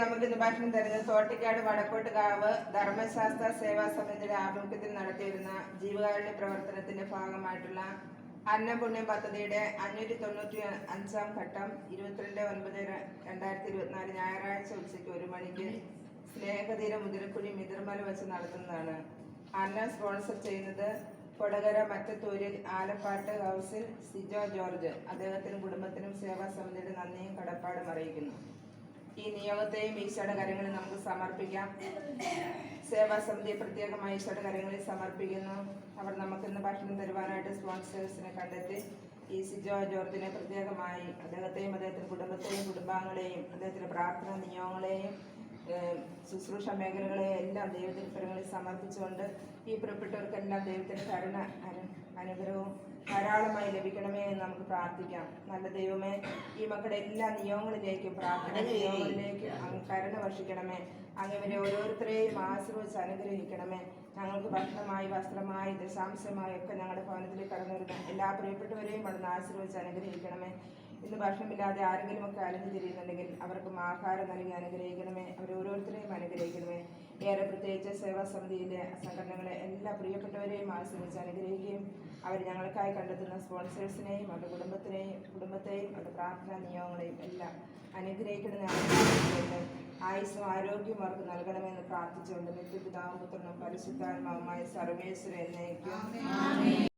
നമുക്ക് ഇന്ന് ഭക്ഷണം തരുന്നത് തോട്ടിക്കാട് വടക്കോട്ടുകാവ് ധർമ്മശാസ്ത്ര സേവാ സമിതിയുടെ ആഭിമുഖ്യത്തിൽ നടത്തിവരുന്ന ജീവകാരുണ്യ പ്രവർത്തനത്തിന്റെ ഭാഗമായിട്ടുള്ള അന്നപുണ്യം പദ്ധതിയുടെ 595-ാം ഘട്ടം 22/9/2024 ഞായറാഴ്ച ഉച്ചയ്ക്ക് 1 മണിക്ക് സ്നേഹതീര മുതിരക്കുഴി മിതിർമല വെച്ച് നടത്തുന്നതാണ്. അന്നം സ്പോൺസർ ചെയ്യുന്നത് കൊടകര മറ്റത്തൂരിൽ ആലപ്പാട്ട് ഹൗസിൽ സിജോ ജോർജ്. അദ്ദേഹത്തിനും കുടുംബത്തിനും സേവാ സമിതിയുടെ നന്ദിയും കടപ്പാടും അറിയിക്കുന്നു. ഈ നിയോഗത്തെയും ഈശോയുടെ കരങ്ങളിൽ നമുക്ക് സമർപ്പിക്കാം. സേവാ സമിതിയെ പ്രത്യേകമായി ഈശോയുടെ കരങ്ങളിൽ സമർപ്പിക്കുന്നു. അവർ നമുക്കിന്ന് ഭക്ഷണം തരുവാനായിട്ട് സ്പോൺസേഴ്സിനെ കണ്ടെത്തി ഈ സിജോ ജോർജിനെ പ്രത്യേകമായി അദ്ദേഹത്തെയും അദ്ദേഹത്തിൻ്റെ കുടുംബത്തെയും കുടുംബാംഗങ്ങളെയും അദ്ദേഹത്തിൻ്റെ പ്രാർത്ഥന നിയോഗങ്ങളെയും ശുശ്രൂഷ മേഖലകളെയും എല്ലാം ദൈവത്തിൻ്റെ കരങ്ങളിൽ സമർപ്പിച്ചുകൊണ്ട് ഈ പ്രിയപ്പെട്ടവർക്കെല്ലാം ദൈവത്തിൻ്റെ കരുണ അനുഗ്രഹവും ധാരാളമായി ലഭിക്കണമേ എന്ന് നമുക്ക് പ്രാർത്ഥിക്കാം. നല്ല ദൈവമേ, ഈ മക്കളുടെ എല്ലാ നിയോഗങ്ങളിലേക്കും പ്രാർത്ഥന നിയോഗങ്ങളിലേക്കും അങ്ങ് കരുണ വർഷിക്കണമേ. അങ്ങ് ഇവരെ ഓരോരുത്തരെയും ആശ്രയിച്ച് അനുഗ്രഹിക്കണമേ. ഞങ്ങൾക്ക് ഭക്ഷണമായി വസ്ത്രമായി ദശാംശമായി ഒക്കെ ഞങ്ങളുടെ ഭവനത്തിലേക്ക് കടന്നു വരുന്ന എല്ലാ പ്രിയപ്പെട്ടവരെയും അവിടുന്ന് ആശ്രയിച്ച് അനുഗ്രഹിക്കണമേ. ഇന്ന് ഭക്ഷണമില്ലാതെ ആരെങ്കിലുമൊക്കെ അലഞ്ഞു തിരിയുന്നുണ്ടെങ്കിൽ അവർക്കും ആഹാരം നൽകി അനുഗ്രഹിക്കണമേ. അവരോരോരുത്തരെയും അനുഗ്രഹിക്കണമേ. ഏറെ പ്രത്യേകിച്ച് സേവാ സമിതിയിലെ സംഘടനകളെ എല്ലാ പ്രിയപ്പെട്ടവരെയും ആശ്രയിച്ച് അനുഗ്രഹിക്കുകയും അവർ ഞങ്ങൾക്കായി കണ്ടെത്തുന്ന സ്പോൺസേഴ്സിനെയും അവരുടെ കുടുംബത്തെയും അവരുടെ പ്രാർത്ഥനാ നിയോഗങ്ങളെയും എല്ലാം അനുഗ്രഹിക്കണമെന്ന് ആയുസ്സും ആരോഗ്യവും അവർക്ക് നൽകണമെന്ന് പ്രാർത്ഥിച്ചുകൊണ്ട് നിത്യപിതാവും പുത്രനും പരിശുദ്ധാത്മാവുമായ സർവേശ്വരൻ എന്നേക്കും